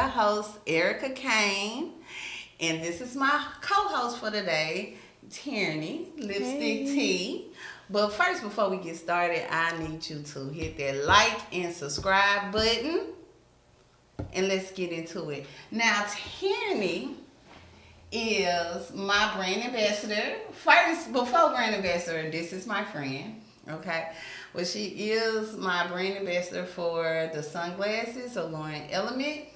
your host, Erica Kane, and this is my co-host for today, Terraney Lipstick Hey. Tea. But first, before we get started, I need you to hit that like and subscribe button, and let's get into it. Now, Terraney is my brand ambassador. First, before brand ambassador, this is my friend. Okay. Well, she is my brand ambassador for the sunglasses, Alluring Elements.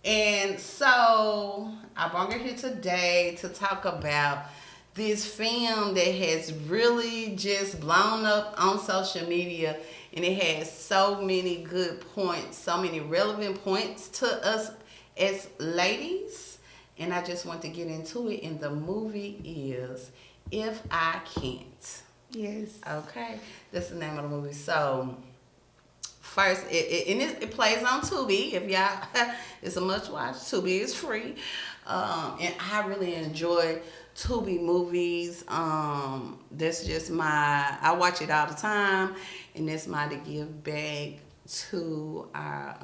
And so I brought her here today to talk about this film that has really just blown up on social media, and it has so many good points, so many relevant points to us as ladies. And I just want to get into it. And the movie is If I Can't. Yes. Okay, that's the name of the movie. So first, it plays on Tubi. If y'all, it's a must watch. Tubi is free, and I really enjoy Tubi movies. That's just I watch it all the time, and that's my to give back to our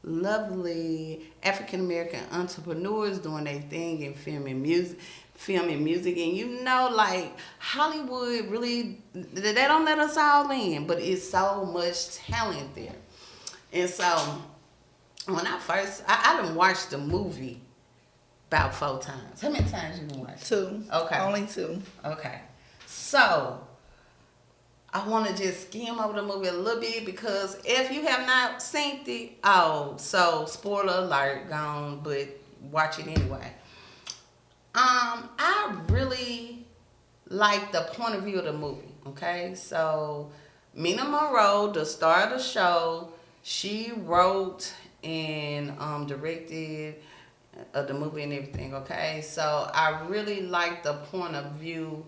lovely African American entrepreneurs doing their thing in film and music. And like Hollywood really, they don't let us all in, but it's so much talent there. And so when I done watched the movie about 4 times. How many times you done watched it? 2. Okay. Only 2. Okay. So I want to just skim over the movie a little bit, because if you have not seen it, so spoiler alert, gone, but watch it anyway. I really like the point of view of the movie. Okay, so Mina Monroe, the star of the show, she wrote and directed the movie and everything. Okay, so I really like the point of view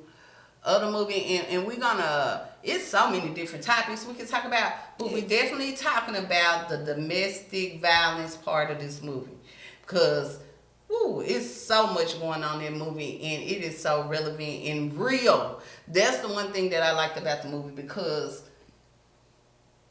of the movie, and we're gonna, it's so many different topics we can talk about, but we're definitely talking about the domestic violence part of this movie, because it's so much going on in the movie, and it is so relevant and real. That's the one thing that I liked about the movie, because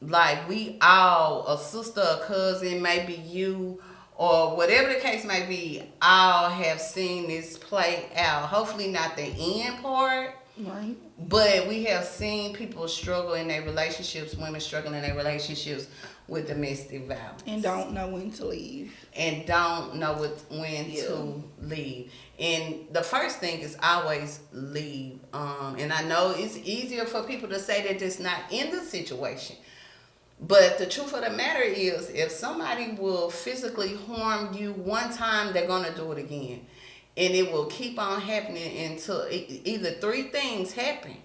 like we all, a sister, a cousin, maybe you, or whatever the case may be, all have seen this play out. Hopefully not the end part, Right. but we have seen people struggle in their relationships, women struggle in their relationships with domestic violence. And don't know when to leave. And don't know when to leave. And the first thing is always leave. And I know it's easier for people to say that it's not in the situation. But the truth of the matter is, if somebody will physically harm you one time, they're going to do it again. And it will keep on happening until either 3 things happen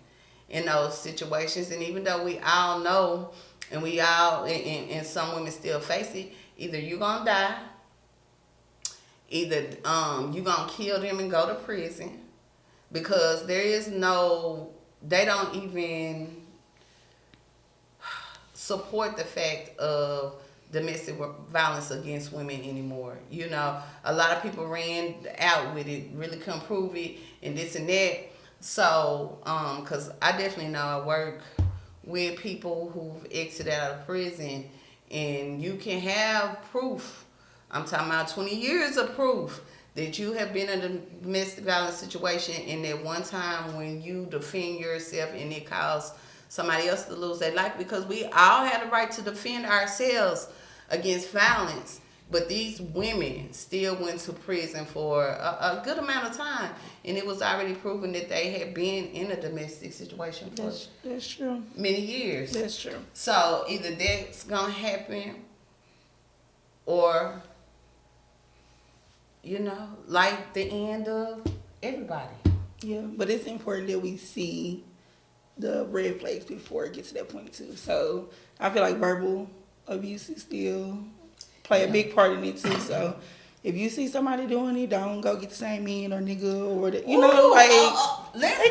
in those situations. And even though we all know, and we all, and some women still face it, either you're going to die, either you're going to kill them and go to prison, because there is they don't even support the fact of domestic violence against women anymore. A lot of people ran out with it, really couldn't prove it, and this and that. So, because I definitely know I work with people who've exited out of prison, and you can have proof. I'm talking about 20 years of proof that you have been in a domestic violence situation, and that one time when you defend yourself and it caused somebody else to lose their life, because we all have the right to defend ourselves against violence. But these women still went to prison for a good amount of time, and it was already proven that they had been in a domestic situation for That's true. many years. That's true. So either that's gonna happen, or like the end of everybody. Yeah, but it's important that we see the red flags before it gets to that point too. So I feel like verbal abuse is still play a big part in it too. So if you see somebody doing it, don't go get the same man or nigga or it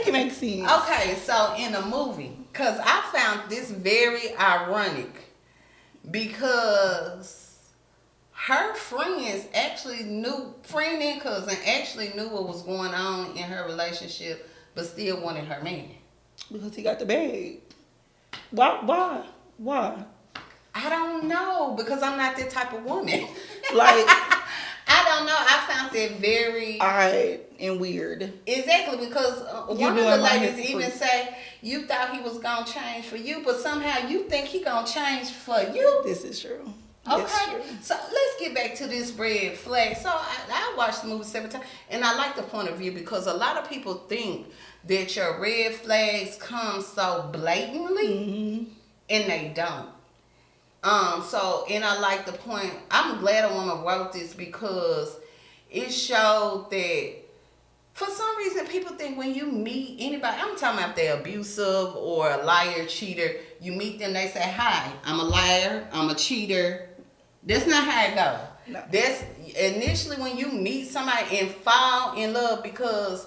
can make sense. Okay, so in a movie, because I found this very ironic, because her friend and cousin actually knew what was going on in her relationship, but still wanted her man. Because he got the bag. Why? I don't know because I'm not that type of woman. Like, I don't know. I found that very odd and weird. exactly because You one of doing the my ladies history. even say you thought he was gonna change for you, but somehow you think he gonna change for you. This is true. That's Okay, true. so let's get back to this red flag. So I watched the movie 7 times, and I like the point of view because a lot of people think that your red flags come so blatantly, Mm-hmm. and they don't. So and I like the point. I'm glad a woman wrote this because it showed that for some reason people think when you meet anybody, I'm talking about if they're abusive or a liar, cheater, you meet them, they say, "Hi, I'm a liar, I'm a cheater." That's not how it goes. No. That's initially when you meet somebody and fall in love because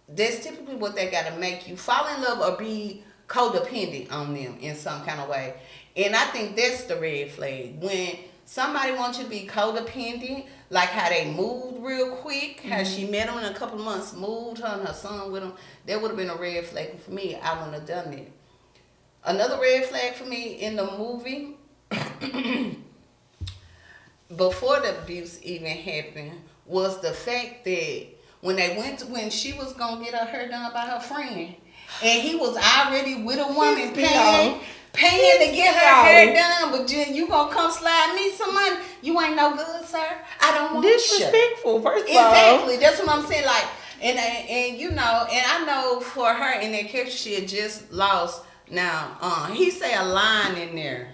that's typically what they got to make you fall in love or be codependent on them in some kind of way. And I think that's the red flag. When somebody wants you to be codependent, like how they moved real quick, how she met him in a couple of months, moved her and her son with him, that would have been a red flag for me. I wouldn't have done it. Another red flag for me in the movie, before the abuse even happened, was the fact that when she was gonna get her hair done by her friend, and he was already with a woman paying to get her hair done, but you gonna come slide me some money? You ain't no good, sir. I don't want Disrespectful, first of exactly. That's what I'm saying. Like, and you know, and I know for her in that character, she had just lost. Now, he say a line in there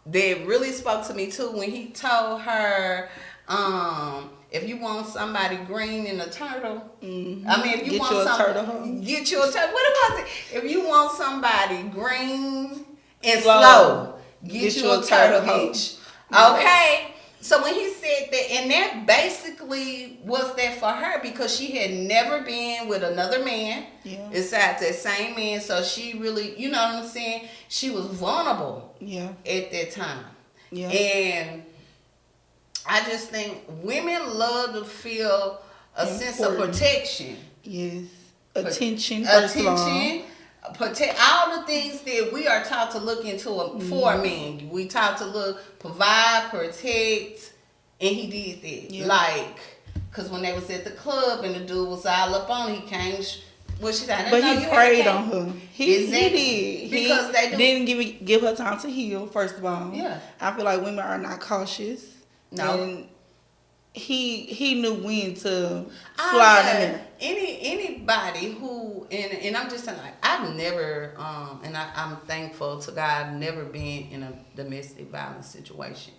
that really spoke to me too when he told her, if you want somebody green in a turtle, Mm-hmm. I mean, if you Get want you a somebody, turtle. get you a turtle. What was it? If you want somebody green and slow, get you a turtle, bitch. Okay. So when he said that, and that basically was that for her because she had never been with another man besides that same man. So she really, you know what I'm saying? She was vulnerable at that time. Yeah. And I just think women love to feel a sense of protection. Yes. Attention. Protect all the things that we are taught to look into for men. We taught to look, provide, protect, and he did that. Yeah. Like, cause when they was at the club and the dude was all up on, he came. Well, she said, but he preyed on her. He did because they didn't give her time to heal. First of all, I feel like women are not cautious. No. And he knew when to slide in there. Anybody who and I'm just saying, like, I've never and I'm thankful to God I've never been in a domestic violence situation,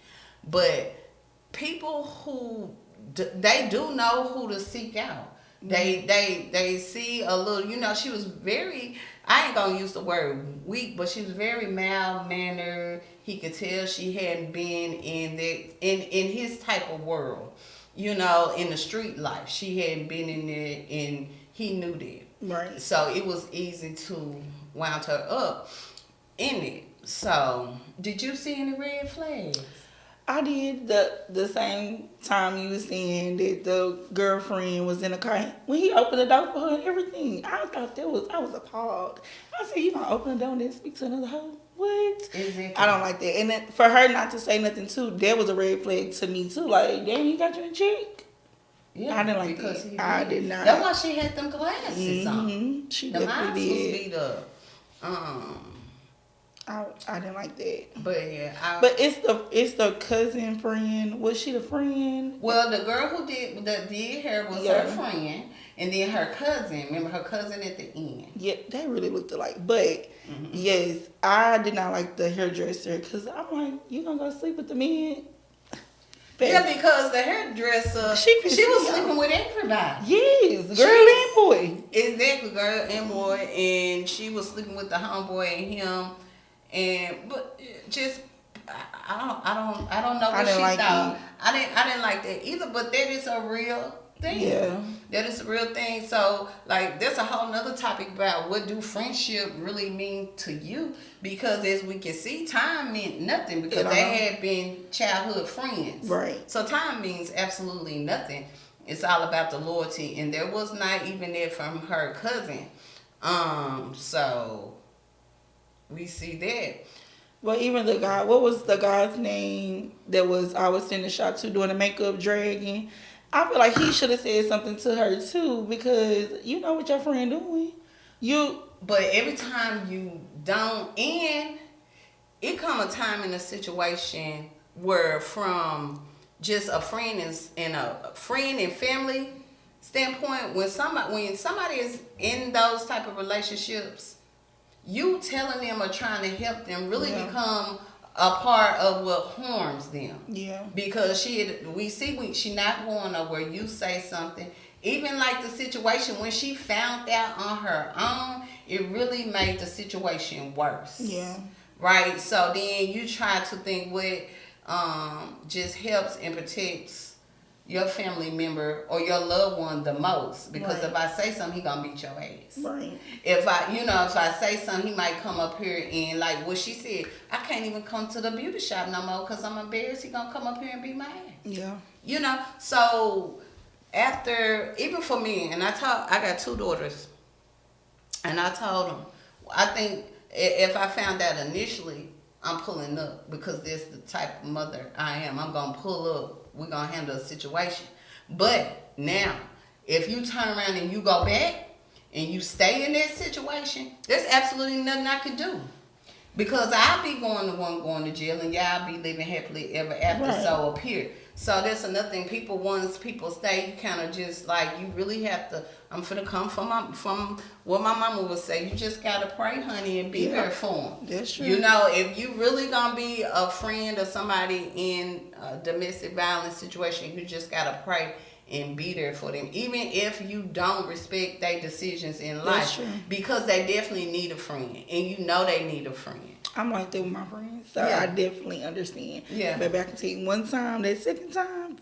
but people who they do know who to seek out. They see a little, you know, she was very, I ain't gonna use the word weak, but she was very mild-mannered. He could tell she hadn't been in his type of world, you know, in the street life. She hadn't been in there, and he knew that. Right. So it was easy to wound her up in it. So, did you see any red flags? I did the same time you was saying that the girlfriend was in the car. When he opened the door for her and everything, I was appalled. I said, you gonna open the door and then speak to another hoe? What? Exactly. I don't like that. And then for her not to say nothing too, that was a red flag to me too. Like, damn, he got you in check. Yeah, I didn't like that. I did not. That's why she had them glasses on. She the definitely did. Was beat up. I didn't like that. But yeah, but it's the cousin friend. Was she the friend? Well, the girl who did her was her friend, and then her cousin. Remember her cousin at the end? Yeah, they really looked alike. But yes, I did not like the hairdresser because I'm like, you gonna go sleep with the men? Yeah, because the hairdresser, she was sleeping with everybody. Yes, girl and boy. Exactly, girl and boy, and she was sleeping with the homeboy and him. But just I don't know what she thought. I didn't like that either. But that is a real thing. Yeah, that is a real thing. So like, there's a whole nother topic about what do friendship really mean to you? Because as we can see, time meant nothing because they had been childhood friends. Right. So time means absolutely nothing. It's all about the loyalty, and there was not even that from her cousin. So we see that. Well, even the guy, what was the guy's name that was I was in the shop too doing the makeup dragging? I feel like he should have said something to her too because you know what your friend doing. You But every time you don't, and it come a time in a situation where from just a friend and family standpoint, when somebody is in those type of relationships, you telling them or trying to help them really become a part of what harms them. Yeah. Because she not going nowhere. You say something. Even like the situation when she found out on her own, it really made the situation worse. Yeah. Right? So then you try to think what just helps and protects your family member or your loved one the most. Because if I say something, he gonna beat your ass. Right. If I say something, he might come up here and like what she said, I can't even come to the beauty shop no more because I'm embarrassed. He gonna come up here and beat my ass. Yeah. So after, even for me, and I got 2 daughters, and I told them, I think if I found out initially, I'm pulling up because that's the type of mother I am. I'm gonna pull up. We're gonna handle a situation. But now, if you turn around and you go back and you stay in that situation, there's absolutely nothing I can do. Because I'll be going to jail and y'all be living happily ever after. Right. So up here. So that's another thing. Once people stay, you kind of just like, you really have to, I'm finna come from what my mama would say, you just gotta pray, honey, and be there for them. That's true. You know, if you really gonna be a friend of somebody in a domestic violence situation, you just gotta pray and be there for them. Even if you don't respect their decisions in life. That's true. Because they definitely need a friend. And you know they need a friend. I'm like that with my friends, so I definitely understand. Yeah. But I can tell you one time, that second time,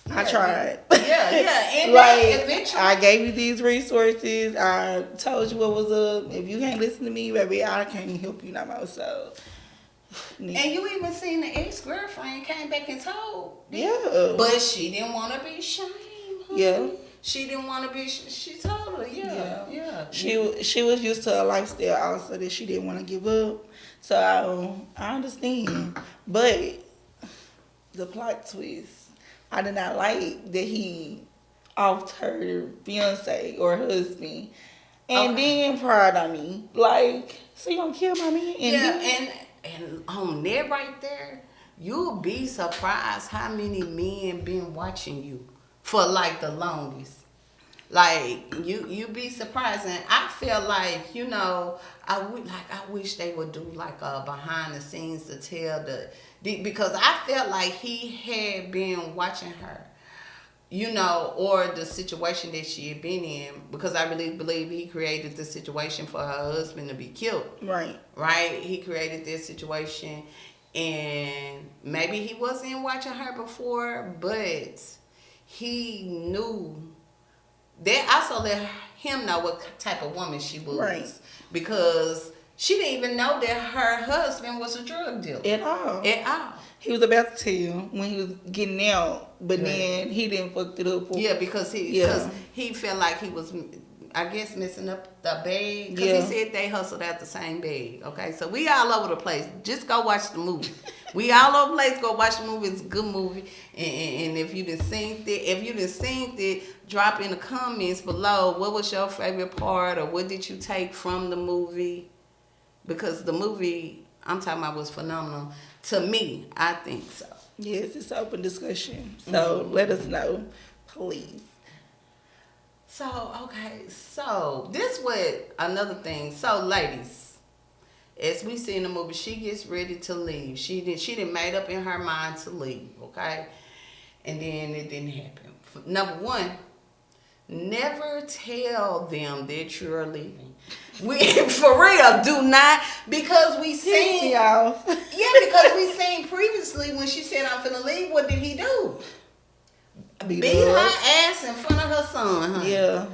I tried. Yeah. And like, eventually, I gave you these resources. I told you what was up. If you can't listen to me, baby, I can't help you no more. So. And you even seen the ex-girlfriend came back and told. Yeah. But she didn't want to be shamed. Honey. Yeah. She didn't want to be. She told her. Yeah. She was used to a lifestyle also that she didn't want to give up. So I understand, but the plot twist, I did not like that he offed her fiance or husband, and then pried on me. Like, so you gonna kill my man? And on that right there, you'll be surprised how many men been watching you for like the longest. Like you be surprised, and I feel like I wish they would do like a behind the scenes to tell because I felt like he had been watching her, or the situation that she had been in, because I really believe he created the situation for her husband to be killed. Right. He created this situation, and maybe he wasn't watching her before, but he knew. That also let him know what type of woman she was. Right. Because she didn't even know that her husband was a drug dealer. At all. He was about to tell when he was getting out, but then he didn't fuck it up. Because he felt like he was, I guess, messing up the bag. Because he said they hustled out the same bag. Okay, so we all over the place. Just go watch the movie. We all over the place. Go watch the movie. It's a good movie. And if you didn't seen it, drop in the comments below what was your favorite part or what did you take from the movie. Because the movie I'm talking about was phenomenal. To me, I think so. Yes, it's open discussion. So let us know, please. So this was another thing. So ladies, as we see in the movie, she gets ready to leave. She didn't made up in her mind to leave, okay? And then it didn't happen. Number one, never tell them that you're leaving. For real, do not, because we seen because we seen previously when she said I'm finna leave, what did he do? Beat her ass in front of her son, honey. Yeah.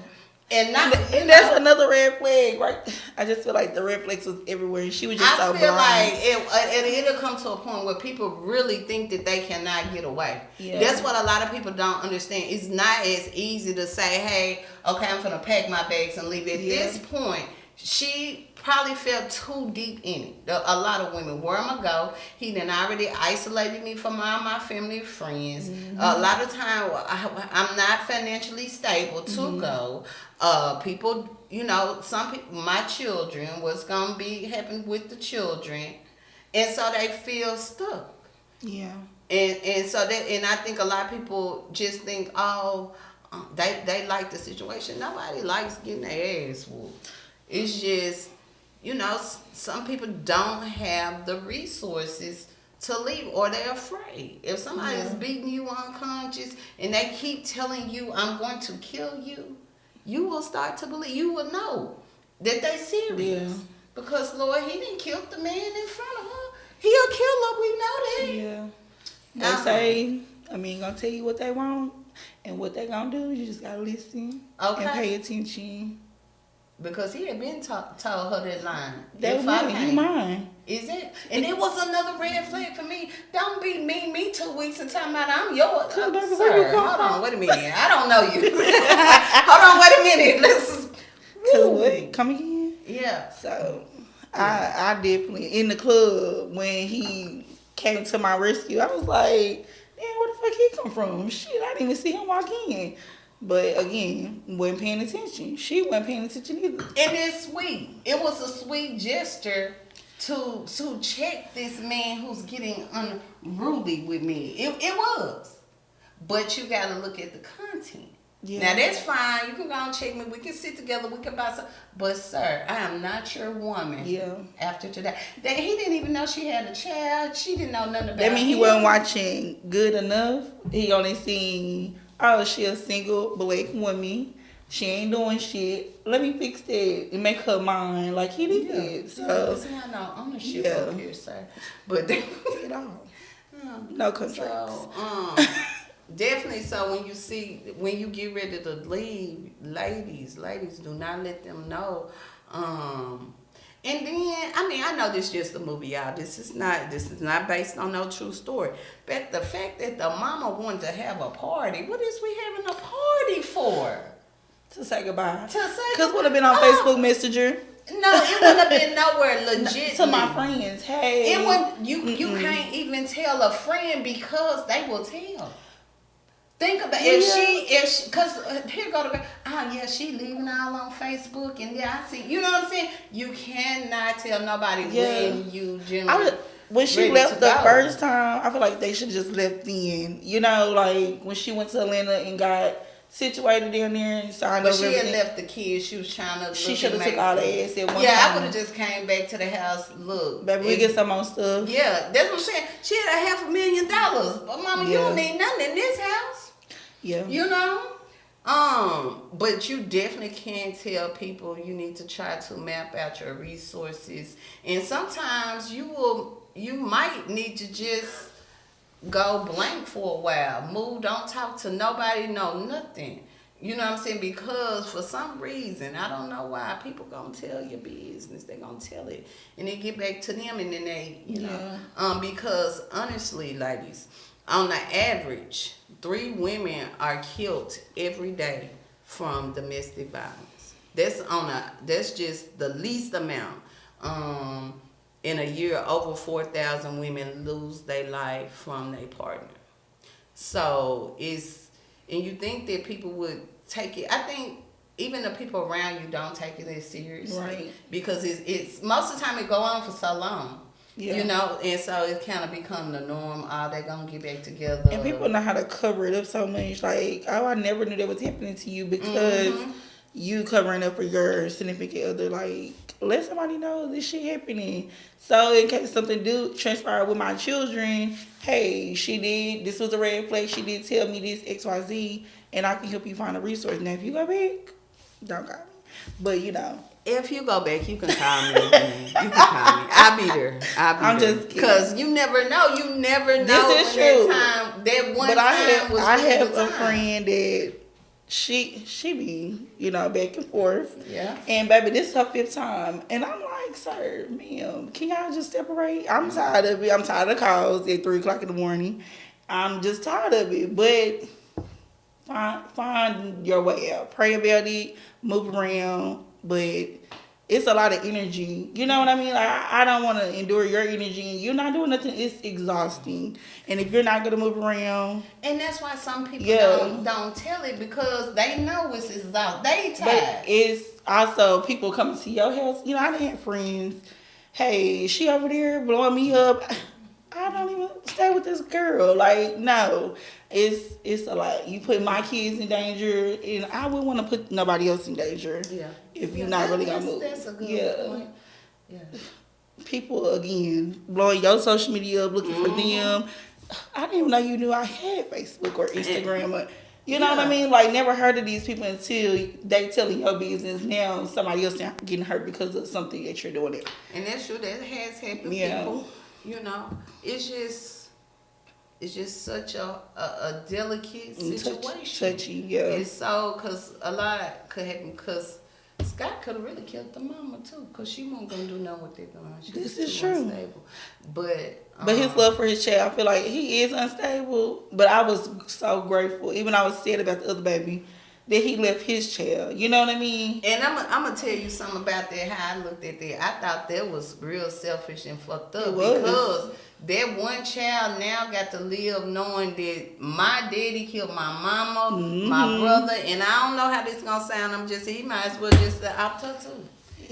And that's another red flag, right? I just feel like the red flags was everywhere, and she was just so blind. I feel like it'll come to a point where people really think that they cannot get away. Yeah. That's what a lot of people don't understand. It's not as easy to say, hey, okay, I'm gonna pack my bags and leave. At this point, she probably felt too deep in it. A lot of women, where am I go? He done already isolated me from all my family and friends. A lot of time, I'm not financially stable to go. People, some people, my children, what's gonna be happening with the children, and so they feel stuck. Yeah. And so that, and I think a lot of people just think, oh, they like the situation. Nobody likes getting their ass whooped. It's just, some people don't have the resources to leave, or they're afraid. If somebody's beating you unconscious and they keep telling you, I'm going to kill you, you will start to believe, you will know that they serious. Yeah. Because, Lord, he didn't kill the man in front of her. He'll kill her, we know that. Yeah. They say, gonna tell you what they want and what they gonna do. You just gotta listen and pay attention. Because he had been told her that line. That was you mine. Is it? And it was another red flag for me. Don't be me 2 weeks and talking about I'm yours. Sir, hold on, wait a minute. I don't know you. Hold on, wait a minute. Let's. Come again? Yeah. So, I definitely, in the club, when he came to my rescue, I was like, man, where the fuck he come from? Shit, I didn't even see him walk in. But again, wasn't paying attention. She wasn't paying attention either. And it's sweet. It was a sweet gesture to check this man who's getting unruly with me. It was. But you got to look at the content. Yeah. Now, that's fine. You can go and check me. We can sit together. We can buy some. But, sir, I am not your woman. Yeah. After today. That he didn't even know she had a child. She didn't know nothing about it. That mean he wasn't watching Good Enough. He only seen, oh, she a single black woman. She ain't doing shit. Let me fix that and make her mine like he did. Yeah. So, see, I know ownership over here, sir. But they it all. No contracts. So, definitely. So when you get ready to leave, ladies, do not let them know. And then, I know this is just a movie, y'all. This is not based on no true story. But the fact that the mama wanted to have a party, what is we having a party for? To say goodbye. Because would have been on Facebook Messenger. No, it wouldn't have been nowhere legit. To my friends, hey. It would. You can't even tell a friend because they will tell. Think about if she, because here go the girl. Oh yeah, she leaving all on Facebook, and I see. You know what I'm saying? You cannot tell nobody when you generally. When she left the first time, I feel like they should just left then. Like when she went to Atlanta and got situated down there and signed over everything. But she had left the kids. She was trying to. She should have took all the ass at one time. Yeah, I would have just came back to the house. Look, baby, we get some more stuff. Yeah, that's what I'm saying. She had $500,000, but mama, you don't need nothing in this house. Yeah, but you definitely can tell people you need to try to map out your resources, and sometimes you might need to just go blank for a while. Move, don't talk to nobody, no nothing. You know what I'm saying? Because for some reason, I don't know why, people gonna tell your business. They gonna tell it, and then get back to them, and then they, because honestly, ladies, on the average, 3 women are killed every day from domestic violence. That's just the least amount. In a year, over 4,000 women lose their life from their partner. So and you think that people would take it. I think even the people around you don't take it as seriously, right? Because it's most of the time it go on for so long. Yeah. And so it kind of become the norm. They're going to get back together. And people know how to cover it up so much. Like, I never knew that was happening to you because you covering up for your significant other. Like, let somebody know this shit happening. So in case something do transpire with my children, hey, this was a red flag. She did tell me this XYZ, and I can help you find a resource. Now, if you go back, don't call me. But, if you go back, you can call me again. You can call me. I'll be there. I'm just kidding. Because you never know. You never know. This is true. That one time was I have a friend that she be, back and forth. Yeah. And baby, this is her 5th time. And I'm like, sir, ma'am, can y'all just separate? I'm tired of it. I'm tired of calls at 3 o'clock in the morning. I'm just tired of it. But find your way out. Pray about it. Move around. But it's a lot of energy. You know what I mean? Like, I don't want to endure your energy and you're not doing nothing. It's exhausting. And if you're not going to move around. And that's why some people Yeah. don't tell it, because they know it's exhausting. They But tired. it's also people coming to your house. You know, I done had friends. Hey, is she over there blowing me up? I don't even stay with this girl. Like, no. It's a lot. You put my kids in danger, and I wouldn't want to put nobody else in danger. Yeah. If you're not really gonna move. That's a good point. Yeah. People again blowing your social media up, looking for them. I didn't even know you knew I had Facebook or Instagram. Or, you know what I mean? Like, never heard of these people until they telling your business. Now somebody else getting hurt because of something that you're doing. And that's true. That has happened. People. You know, it's just such a delicate situation. Touchy, yeah. It's so, because a lot could happen, because Scott could have really killed the mama too, because she wasn't going to do nothing with that gun. This is true. Unstable. But his love for his child, I feel like he is unstable, but I was so grateful, even I was sad about the other baby, that he left his child. You know what I mean? And I'm going to tell you something about that, how I looked at that. I thought that was real selfish and fucked up, because that one child now got to live knowing that my daddy killed my mama, my brother, and I don't know how this gonna sound. He might as well just opt her too.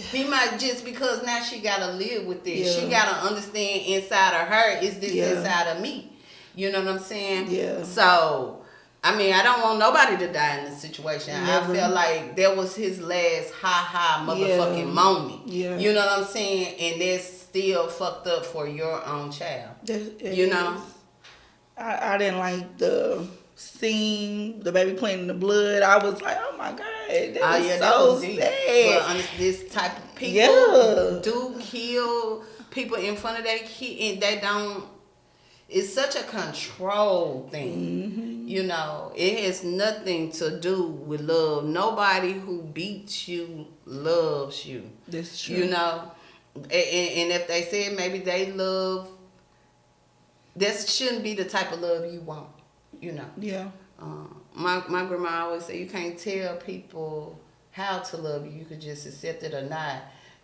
He might, just because now she gotta live with this. Yeah. She gotta understand inside of her is this inside of me. You know what I'm saying? Yeah. So, I mean, I don't want nobody to die in this situation. Never. I feel like that was his last motherfucking moment. Yeah. You know what I'm saying? And that's still fucked up for your own child. You know? I didn't like the scene, the baby playing in the blood. I was like, oh my God, that was sad. But this type of people do kill people in front of their kid, and they don't. It's such a control thing. You know, it has nothing to do with love. Nobody who beats you loves you. That's true. You know? And if they said maybe they love, that shouldn't be the type of love you want, you know. Yeah. My grandma always said you can't tell people how to love you. You could just accept it or not.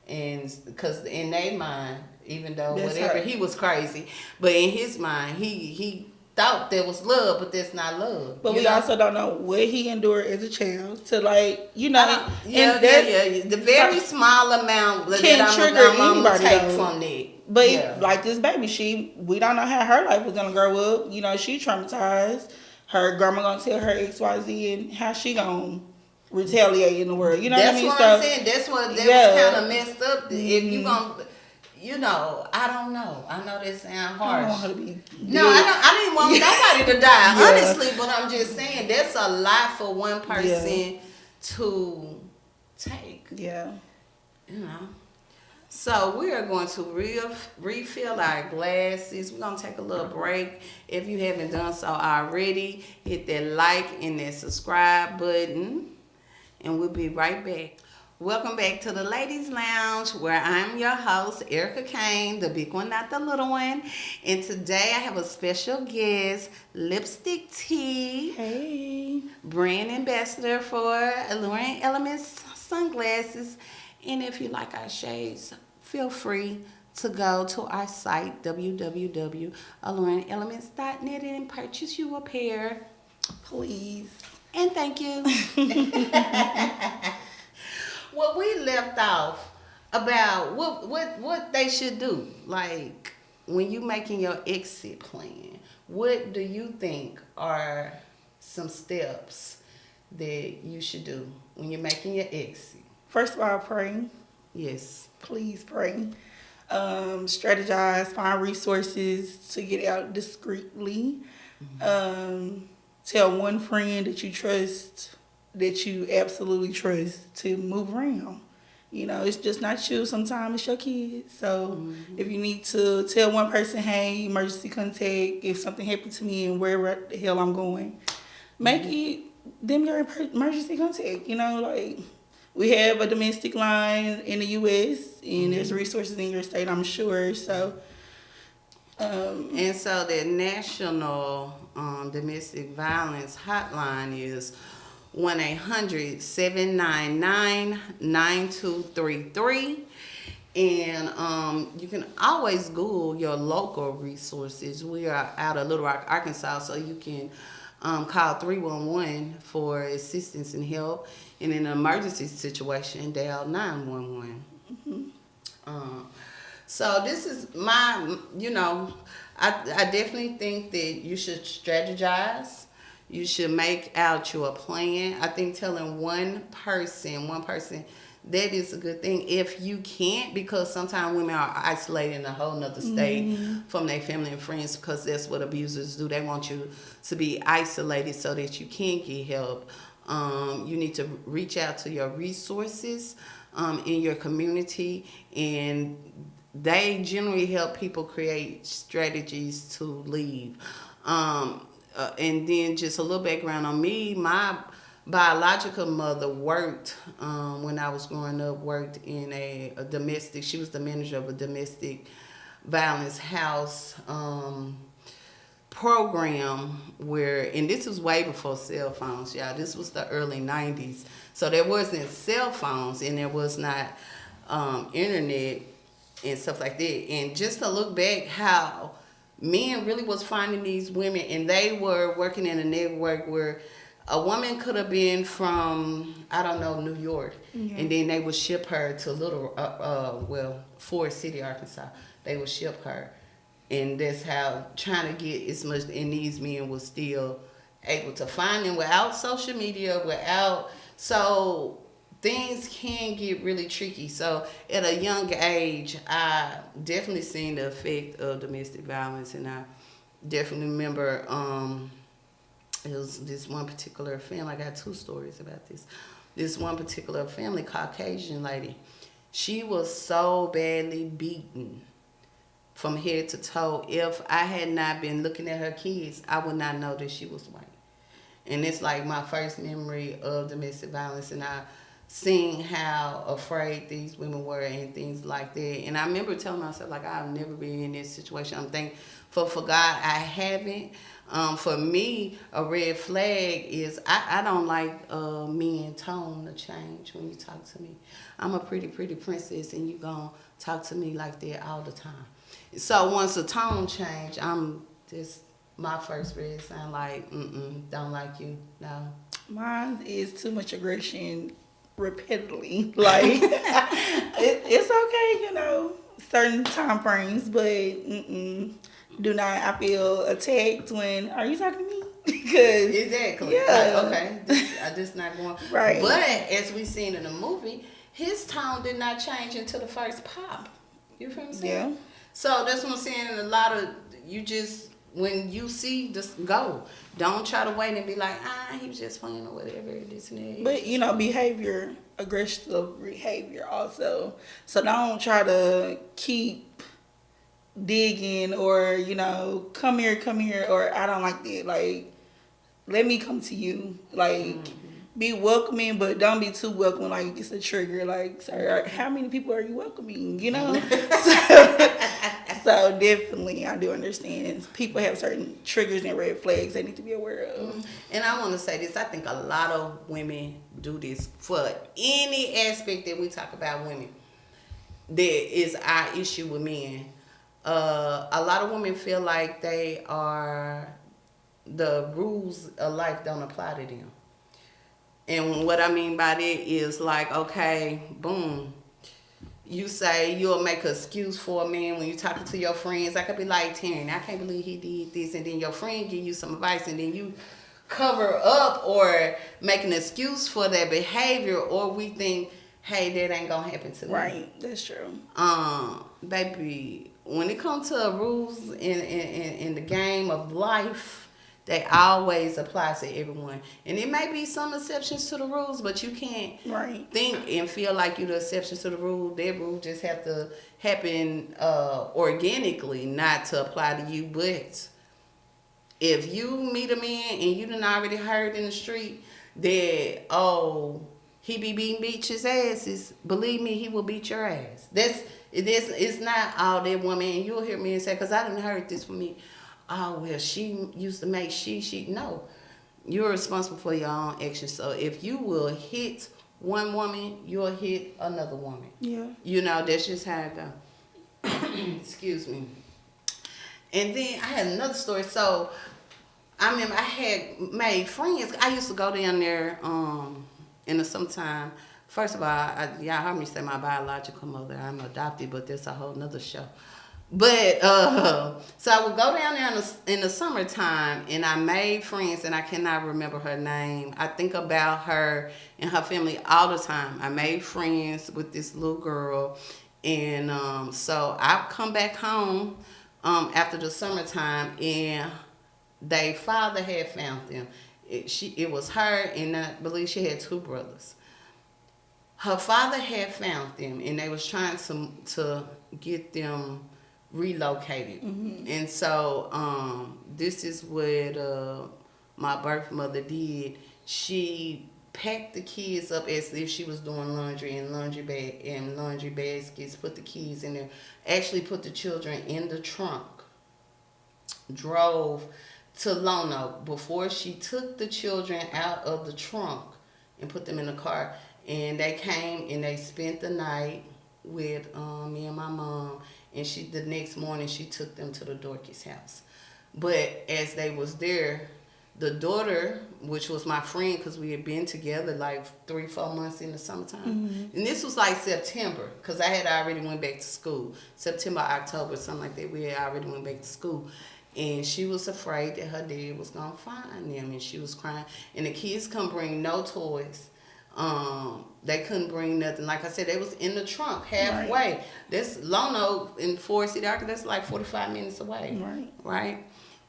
And because in their mind, even though he was crazy, but in his mind, he thought there was love, but that's not love. But we also don't know what he endured as a child to, like, you know. The very small amount that I'm gonna take from that. But like this baby, we don't know how her life was gonna grow up. You know, she traumatized. Her grandma gonna tell her XYZ and how she gonna retaliate in the world. You know what I mean? That's what I'm saying. That's what was kind of messed up. If you gonna, you know, I don't know. I know that sounds harsh. I don't want her to be dead. No, I didn't want nobody to die, honestly. But I'm just saying that's a lot for one person to take. Yeah. You know. So we are going to refill our glasses. We're going to take a little break. If you haven't done so already, hit that like and that subscribe button. And we'll be right back. Welcome back to the Ladies Lounge, where I'm your host, Erica Kane, the big one, not the little one. And today I have a special guest, Lipstick T. Hey. Brand ambassador for Alluring Elements sunglasses. And if you like our shades, feel free to go to our site, www.alluringelements.net, and purchase you a pair. Please. And thank you. Well, we left off about what they should do. Like, when you making your exit plan, what do you think are some steps that you should do when you're making your exit? First of all, pray. Yes. Please pray. Strategize, find resources to get out discreetly. Tell one friend that you trust, that you absolutely trust, to move around. You know, it's just not you. Sometimes it's your kids. So if you need to tell one person, hey, emergency contact, if something happened to me and wherever the hell I'm going, make it them your emergency contact. You know, like, we have a domestic line in the U.S. and there's resources in your state, I'm sure. So, and so the National Domestic Violence Hotline is 1-800-799-9233. And you can always Google your local resources. We are out of Little Rock, Arkansas, so you can call 311 for assistance and help. And in an emergency situation, dial 911. So this is my, I definitely think that you should strategize. You should make out your plan. I think telling one person, that is a good thing if you can't, because sometimes women are isolated in a whole nother state from their family and friends, because that's what abusers do. They want you to be isolated so that you can't get help. You need to reach out to your resources in your community, and they generally help people create strategies to leave. And then just a little background on me. My biological mother worked, when I was growing up, worked in a domestic, she was the manager of a domestic violence house program where, and this was way before cell phones, y'all. This was the early 90s. So there wasn't cell phones and there was not internet and stuff like that. And just to look back how men really was finding these women, and they were working in a network where a woman could have been from, I don't know, New York, and then they would ship her to Forest City, Arkansas. They would ship her, and that's how trying to get as much. And these men were still able to find them without social media, so things can get really tricky. So at a young age, I definitely seen the effect of domestic violence, and I definitely remember it was this one particular family. I got two stories about this. This one particular family, Caucasian lady, she was so badly beaten from head to toe. If I had not been looking at her kids, I would not know that she was white. And it's like my first memory of domestic violence, and I seeing how afraid these women were and things like that. And I remember telling myself, like, I've never been in this situation. I'm thankful for God I haven't. For me, a red flag is I don't like men tone to change when you talk to me. I'm a pretty princess, and you gonna talk to me like that all the time. So once the tone change, I'm just my first red sign, like, don't like you, no. Mine is too much aggression repeatedly. Like, it's okay, certain time frames, but do not. I feel attacked when, are you talking to me? Because exactly. yeah, like, okay, I just not going right. But as we seen in the movie, his tone did not change until the first pop. You feel what I'm saying? Yeah. So that's what I'm saying. A lot of you just, when you see, just go. Don't try to wait and be like, he was just playing or whatever. This and that. But behavior, aggressive behavior also. So don't try to keep digging or come here, or I don't like that. Like, let me come to you. Like, be welcoming, but don't be too welcoming. Like, it's a trigger. Like, sorry, how many people are you welcoming? So definitely, I do understand. People have certain triggers and red flags they need to be aware of. And I want to say this. I think a lot of women do this for any aspect that we talk about women. There is our issue with men. A lot of women feel like the rules of life don't apply to them. And what I mean by that is like, okay, boom. You say you'll make an excuse for a man when you're talking to your friends. I could be like, Terraney, I can't believe he did this. And then your friend give you some advice, and then you cover up or make an excuse for that behavior, or we think, hey, that ain't gonna happen to me. Right, that's true. Baby, when it comes to rules in the game of life, they always apply to everyone. And it may be some exceptions to the rules, but you can't think and feel like you're the exception to the rule. That rule just have to happen organically, not to apply to you. But if you meet a man and you done already heard in the street that, he be beating bitches' asses, believe me, he will beat your ass. It's not all that woman, and you'll hear me say, because I done heard this from me. Oh, well, she used to make she. No. you're responsible for your own actions. So if you will hit one woman, you'll hit another woman. Yeah. You know, that's just how it go. Excuse me. And then I had another story. So I remember I had made friends. I used to go down there in the summertime. First of all, y'all heard me say my biological mother. I'm adopted, but that's a whole nother show. But so I would go down there in the summertime, and I made friends, and I cannot remember her name. I think about her and her family all the time. I made friends with this little girl, and so I come back home after the summertime, and their father had found them. It was her, and I believe she had two brothers. Her father had found them, and they was trying to get them relocated. Mm-hmm. And so this is what my birth mother did. She packed the kids up as if she was doing laundry in laundry baskets, put the kids in there, actually put the children in the trunk, drove to Lono before she took the children out of the trunk and put them in the car. And they came and they spent the night with me and my mom. And the next morning she took them to the Dorcas house. But as they was there, the daughter, which was my friend, because we had been together like 3-4 months in the summertime. Mm-hmm. And this was like September, because I had already went back to school. September, October, something like that. We had already went back to school. And she was afraid that her dad was going to find them. And she was crying. And the kids couldn't bring no toys. They couldn't bring nothing. Like I said, they was in the trunk halfway. Right. That's Lono in Forest City, Arkansas. That's like 45 minutes away. Right.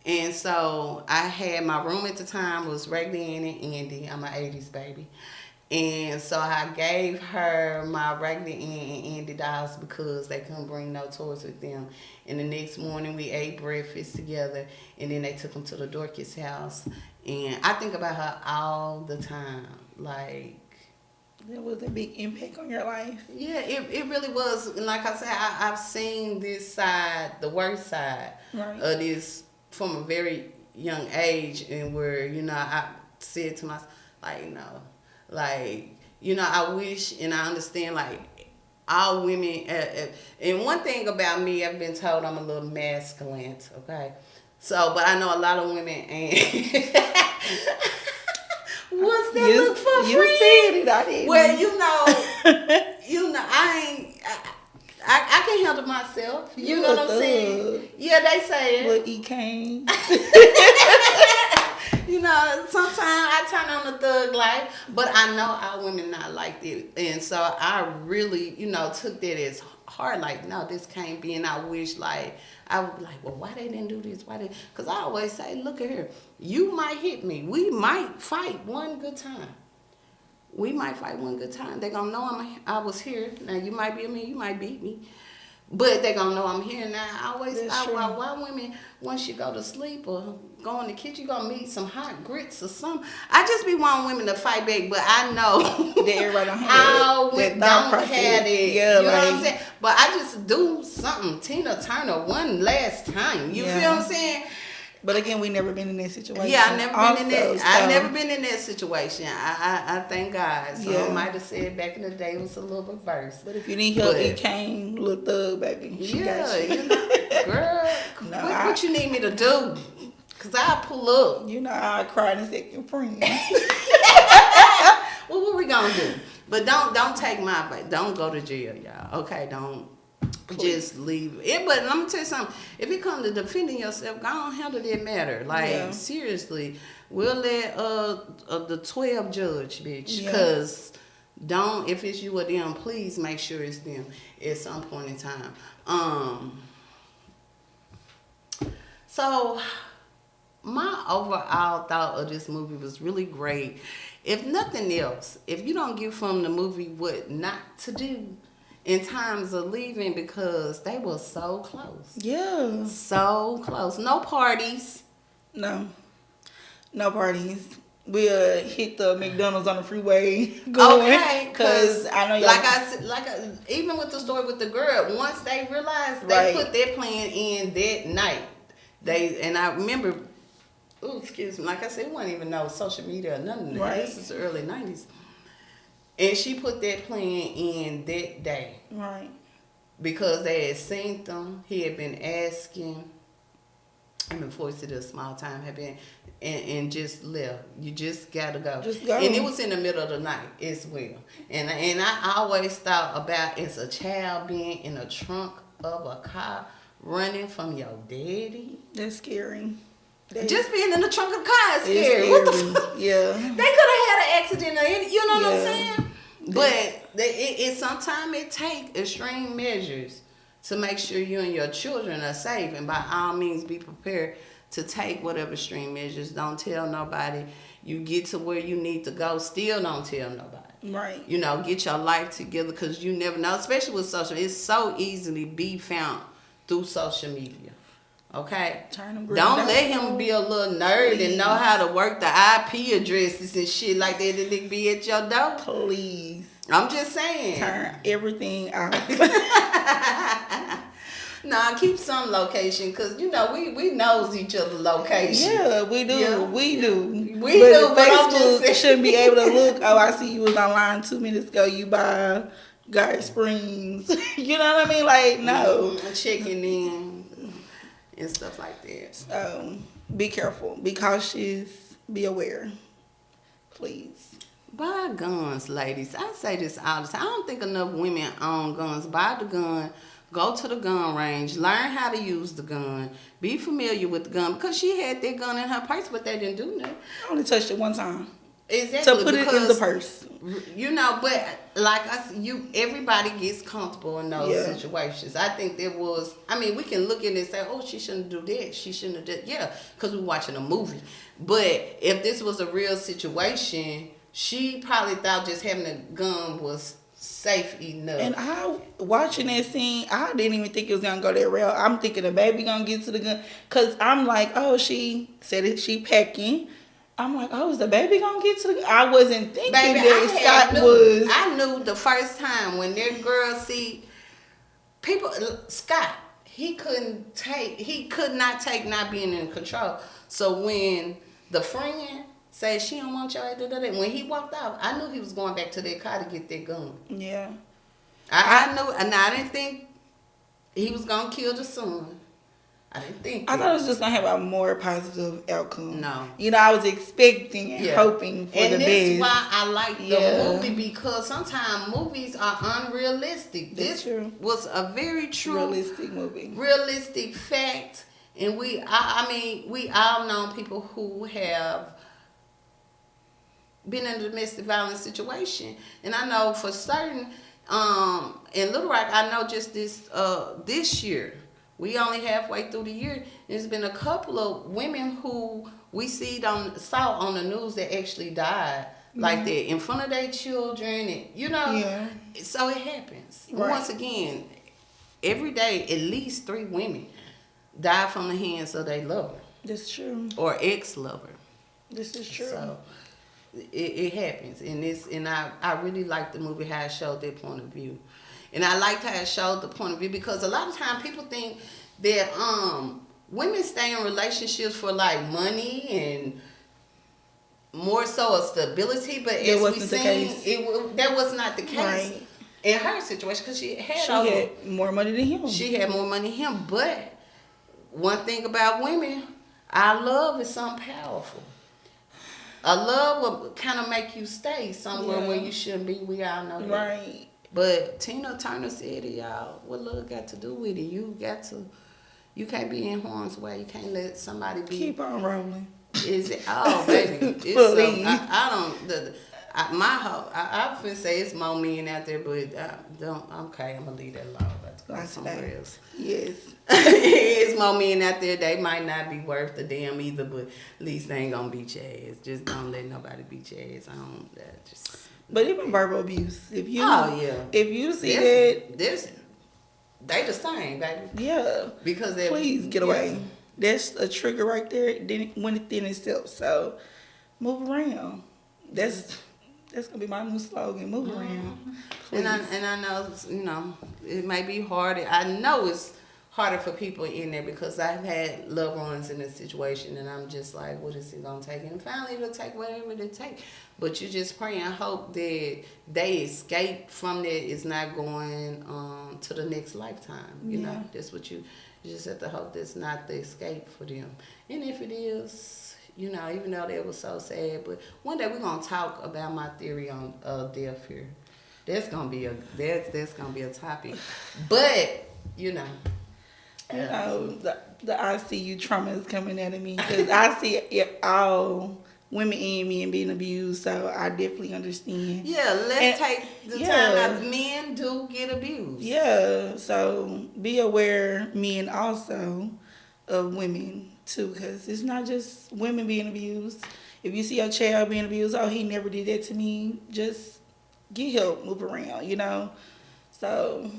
And so I had my room at the time was Raggedy Ann and Andy. I'm an 80s baby. And so I gave her my Raggedy Ann and Andy dolls because they couldn't bring no toys with them. And the next morning we ate breakfast together, and then they took them to the Dorcas house. And I think about her all the time. Like, that was a big impact on your life. Yeah, it really was. And like I said, I've seen this side, the worst side of this from a very young age, and where, you know, I said to myself, I wish, and I understand, like, all women, and one thing about me, I've been told I'm a little masculine, okay? So, but I know a lot of women ain't. What's that look for free? You said it, I didn't. Well, I can handle myself. You know what I'm saying? Yeah, they say it. Witty, Kane. You know, sometimes I turn on the thug life, but I know our women not like that. And so I really, took that as hard. Like, no, this can't be. And I wish, I would be like, well, why they didn't do this? Because I always say, look at here. You might hit me. We might fight one good time. They're going to know I was here. Now, you might be me. You might beat me. But they're going to know I'm here. Now, I always thought, why women, once you go to sleep or go in the kitchen, you're going to meet some hot grits or something. I just be wanting women to fight back, but I know that everybody don't have women don't have it. Yeah, you know what I'm saying? But I just do something. Tina Turner one last time. You feel what I'm saying? But again, we never been in that situation. Yeah, I never been in that situation. I thank God. So I might have said back in the day it was a little reverse. But if you need help, you came, little thug, baby. She got you. Girl, what you need me to do? Because I'll pull up. I cried in second friend. Well, what we going to do? But don't take my advice. Don't go to jail, y'all. Okay, don't. Please. Just leave it. But let me tell you something. If it comes to defending yourself, go on, handle that matter. Seriously, we'll let the 12 judge, bitch. Because if it's you or them, please make sure it's them at some point in time. So my overall thought of this movie was really great. If nothing else, if you don't get from the movie what not to do in times of leaving, because they were so close. Yeah. So close. No parties. No parties. We'll hit the McDonald's on the freeway going. Okay. Because I know y'all. Even with the story with the girl, once they realized they put their plan in that night. And I remember ooh, excuse me, like I said, we wouldn't even know social media or nothing. Right. This is the early 90s. And she put that plan in that day. Right. Because they had seen them. He had been asking. And before he said a small time had been and just left. You just gotta go. Just go. And it was in the middle of the night as well. And I always thought about as a child being in the trunk of a car running from your daddy. That's scary. Just being in the trunk of the car is scary. Scary. What the fuck? Yeah. They could have had an accident or any, you know what I'm Yeah. saying? But it sometimes it takes extreme measures to make sure you and your children are safe. And by all means, be prepared to take whatever extreme measures. Don't tell nobody. You get to where you need to go. Still don't tell nobody. Right. You know, get your life together because you never know. Especially with social. It's so easily be found through social media. Okay? Turn them Don't let him be a little nerd and know how to work the IP addresses and shit like that they be at your door. Please. I'm just saying. Turn everything out. Nah, keep some location because you know we knows each other's location. Yeah, we do. Yeah. We do. We do, but I'm just Facebook saying. shouldn't be able to look. Oh, I see you was online 2 minutes ago. You buy Guard Springs. You know what I mean? Like, no. Checking in and stuff like that. So be careful. Be cautious. Be aware. Please. Buy guns, ladies. I say this all the time. I don't think enough women own guns. Buy the gun. Go to the gun range. Learn how to use the gun. Be familiar with the gun. Because she had that gun in her purse, but they didn't do nothing. I only touched it one time. Exactly. So put it in the purse. You know, but like I said, everybody gets comfortable in those situations. I think there was, I mean, we can look at it and say, oh, she shouldn't do that. She shouldn't have done, yeah, because we're watching a movie. But if this was a real situation, she probably thought just having a gun was safe enough. And watching that scene, I didn't even think it was gonna go that route. I'm thinking the baby gonna get to the gun, cause I'm like, oh, she said it. She packing. I'm like, oh, is the baby gonna get to the gun? I wasn't thinking that Scott was. I knew the first time when that girl people. Scott, he could not take not being in control. So when the friend said she don't want y'all to do that, when he walked out, I knew he was going back to that car to get that gun. Yeah. I knew, and I didn't think he was gonna kill the son. I didn't think. I thought it was just gonna have a more positive outcome. No. You know, I was expecting and hoping for the best. And that's why I like the movie, because sometimes movies are unrealistic. That's true. Was a very true Realistic movie. Realistic fact. And we all know people who have been in a domestic violence situation. And I know for certain, in Little Rock, I know just this year, we only halfway through the year, there's been a couple of women who we saw on the news that actually died like that in front of their children, and you know. Yeah. So it happens. Right. Once again, every day at least 3 women die from the hands of their lover. That's true. Or ex-lover. This is true. So it happens, and I really like the movie how it showed their point of view. And I liked how it showed the point of view, because a lot of times people think that women stay in relationships for like money and more so a stability, but as we seen, that was not the case. Right. In her situation, because she had more money than him. She had more money than him. But one thing about women, our love is something powerful. A love will kind of make you stay somewhere where you shouldn't be. We all know that. Right. But Tina Turner said it, y'all. What love got to do with it? You can't be in harm's way. You can't let somebody be. Keep on rolling. Is it? Oh, baby. It's I finna say it's more men out there, but okay, I'm gonna leave that alone. Let's go somewhere else. Yes. It's more men out there, they might not be worth the damn either, but at least they ain't gonna beat your ass. Just don't let nobody beat your ass. But even verbal abuse. If you see that, they the same, baby. Yeah. Because please get away. That's a trigger right there. Then within itself. So move around. That's gonna be my new slogan. Move around. And I know, it may be hard. I know it's harder for people in there because I've had loved ones in this situation, and I'm just like, what is it gonna take? And finally, it'll take whatever it take. But you just pray and hope that they escape from that. It's not going to the next lifetime. You know, that's what you just have to hope that's not the escape for them. And if it is, you know, even though that was so sad, but one day we're gonna talk about my theory on death here. That's gonna be that's gonna be a topic, but you know. You know, the ICU trauma is coming out of me because I see all women and men being abused, so I definitely understand. Yeah, let's take the time out. Men do get abused. Yeah, so be aware, men also, of women too, because it's not just women being abused. If you see a child being abused, oh, he never did that to me, just get help, move around, you know? So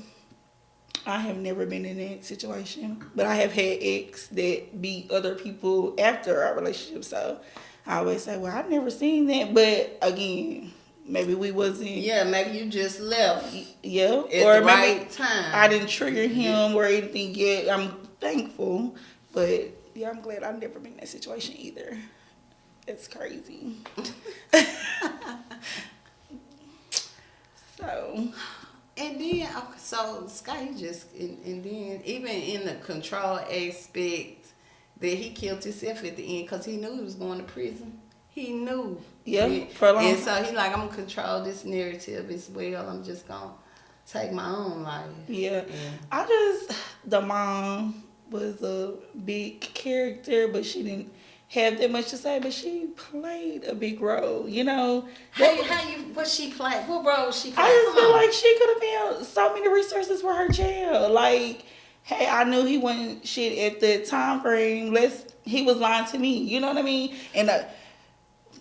I have never been in that situation, but I have had ex that beat other people after our relationship. So I always say, well, I've never seen that. But again, maybe we wasn't. Yeah, maybe you just left. Yeah, at or the maybe right time. I didn't trigger him or anything yet. I'm thankful, but yeah, I'm glad I've never been in that situation either. It's crazy. So. And then, okay, so Scott, he just, and then even in the control aspect, that he killed himself at the end because he knew he was going to prison. He knew. Yeah, for a long time. And so he like, I'm going to control this narrative as well. I'm just going to take my own life. Yeah. The mom was a big character, but she didn't have that much to say, but she played a big role, you know. What she played? What role she played? I just feel like she could have found so many resources for her child. Like, hey, I knew he wasn't shit at the time frame. He was lying to me, you know what I mean? And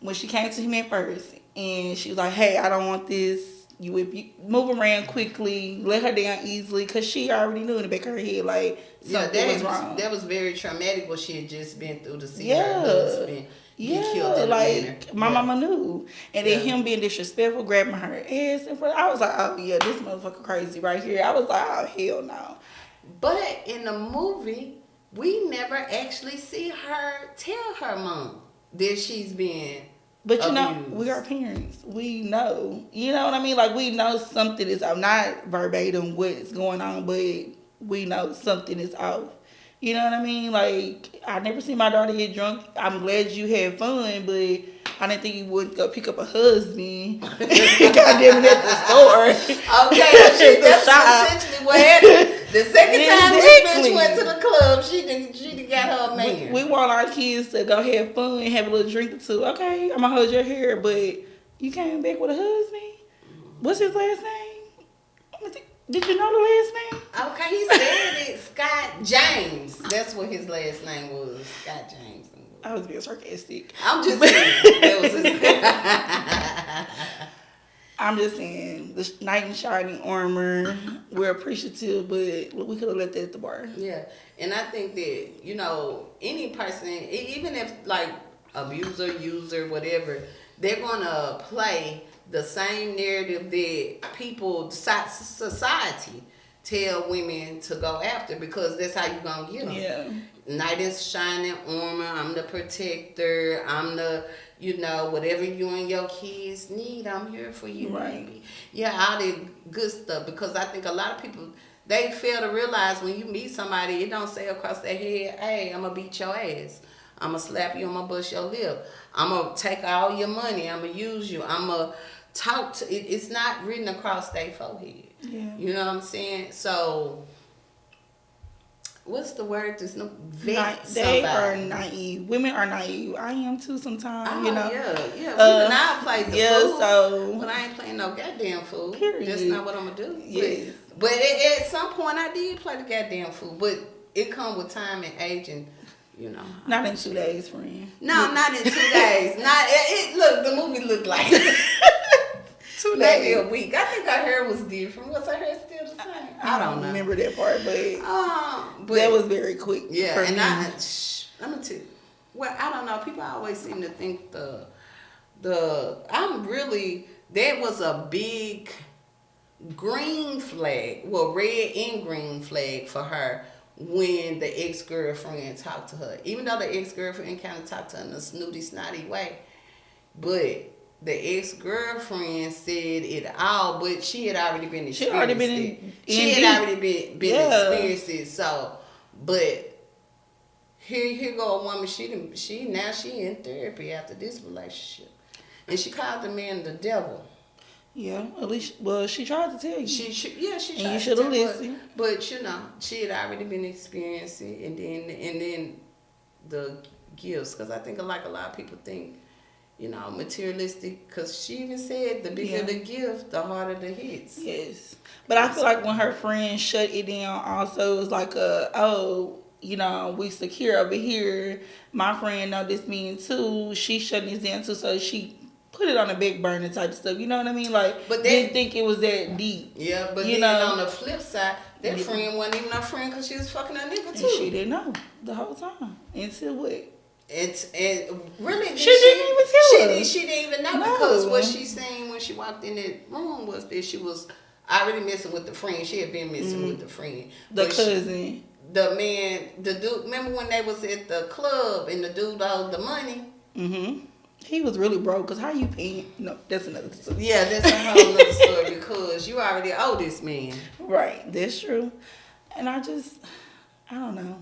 when she came to him at first, and she was like, hey, I don't want this. If you move around quickly, let her down easily, because she already knew in the back of her head, like, something was wrong. That was very traumatic what she had just been through to see her husband get killed in like, my mama knew. And then him being disrespectful, grabbing her ass in front. I was like, oh, yeah, this motherfucker crazy right here. I was like, oh, hell no. But in the movie, we never actually see her tell her mom that she's been But you know, abused. we are parents. We know. You know what I mean? Like, we know something is off. Not verbatim what's going on, but we know something is off. You know what I mean? Like, I never seen my daughter get drunk. I'm glad you had fun, but I didn't think you would go pick up a husband. Goddamn it, at the store. Okay, that's essentially what happened. The second time this bitch went to the club, she done got her a man. We want our kids to go have fun, have a little drink or two. Okay, I'm gonna hold your hair, but you came back with a husband? What's his last name? Did you know the last name? Okay, he said it. Scott James. That's what his last name was. Scott James. I was being sarcastic. I'm just saying. That was his I'm just saying, the knight in shining armor, we're appreciative, but we could have left that at the bar. Yeah, and I think that, you know, any person, even if, like, abuser, user, whatever, they're going to play the same narrative that people, society, tell women to go after, because that's how you're going to get them. Yeah. Knight in shining armor, I'm the protector, I'm the, you know, whatever you and your kids need, I'm here for you, right. baby. Yeah, all that good stuff, because I think a lot of people, they fail to realize when you meet somebody, it don't say across their head, hey, I'm going to beat your ass. I'm going to slap you, I'm going to bust your lip. I'm going to take all your money, I'm going to use you, I'm going to talk to, it's not written across their forehead. Yeah. You know what I'm saying? So, what's the word? There's no vet. They are naive. Women are naive. I am too sometimes. Oh, you know. Yeah. I play the fool, so. but I ain't playing no goddamn fool. Period. That's not what I'm gonna do. Yes. But at some point, I did play the goddamn fool. But it come with time and age, and you know. Not in 2 days, friend. No, not in 2 days. Not it. Look, the movie looked like 2 days. Maybe a week. I think her hair was different. Was her hair still the same? I don't know. Remember that part, but but that was very quick. Yeah, for and me. I'm gonna tell you. Well, I don't know. People always seem to think that was a big green flag, well, red and green flag for her when the ex-girlfriend talked to her. Even though the ex-girlfriend kind of talked to her in a snooty, snotty way. But the ex-girlfriend said it all, but she had already been experienced. She had already been experienced it. So, but here go a woman. She in therapy after this relationship, and she called the man the devil. Yeah, at least, well, she tried to tell you. She tried. And you should have listened. But you know, she had already been experiencing it, and then the gifts, because I think like a lot of people think, you know, materialistic, because she even said the bigger the gift, the harder the hits. Yes. But I feel like when her friend shut it down, also, it was like you know, we secure over here. My friend know this mean too. She shutting this down too, so she put it on a big burner type of stuff. You know what I mean? Like, but didn't think it was that deep. Yeah, but then on the flip side, that friend wasn't even her friend because she was fucking her nigga too. And she didn't know the whole time. Until what? Really, she didn't even tell her. She didn't even know because what she seen when she walked in that room was that she was already messing with the friend. She had been messing with the friend. The cousin. The man, the dude, remember when they was at the club and the dude owed the money? Mm-hmm. He was really broke, because how you paying? No, that's another story. Yeah, that's a whole other story because you already owe this man. Right, that's true. And I don't know.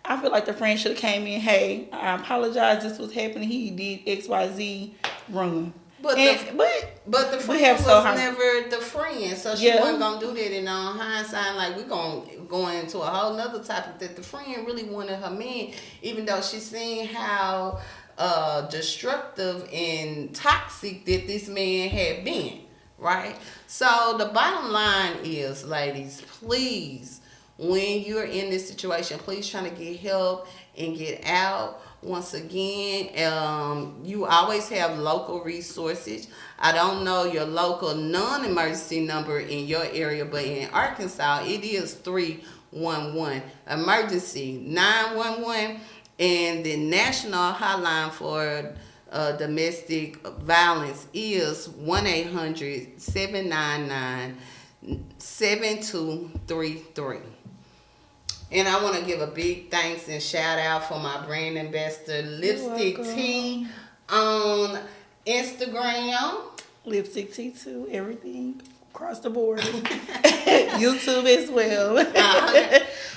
I feel like the friend should have came in, hey, I apologize, this was happening. He did XYZ wrong. But the friend was never the friend, so she wasn't gonna do that. And on hindsight, like we go into a whole nother topic that the friend really wanted her man, even though she seen how destructive and toxic that this man had been. Right. So the bottom line is, ladies, please, when you're in this situation, please try to get help and get out. Once again, you always have local resources. I don't know your local non-emergency number in your area, but in Arkansas, it is 311 emergency 911, and the national hotline for domestic violence is 1-800-799-7233. And I want to give a big thanks and shout out for my brand ambassador, Lipstick Tea, on Instagram. Lipstick Tea too, everything across the board. YouTube as well.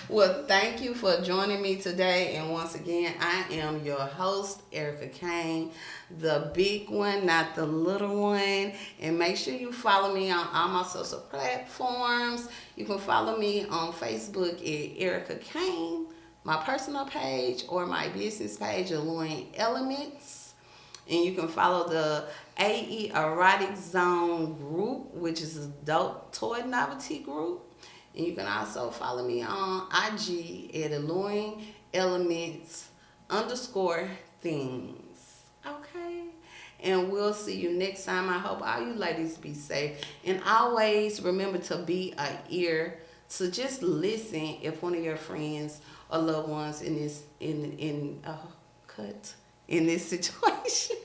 Well, thank you for joining me today. And once again, I am your host, Erica Kane, the big one, not the little one. And make sure you follow me on all my social platforms. You can follow me on Facebook at Erica Kane, my personal page, or my business page, Alluring Elements. And you can follow the AE Erotic Zone group, which is an adult toy novelty group. And you can also follow me on IG at Alluring Elements _things. Okay? And we'll see you next time. I hope all you ladies be safe. And always remember to be an ear to just listen if one of your friends or loved ones in this situation.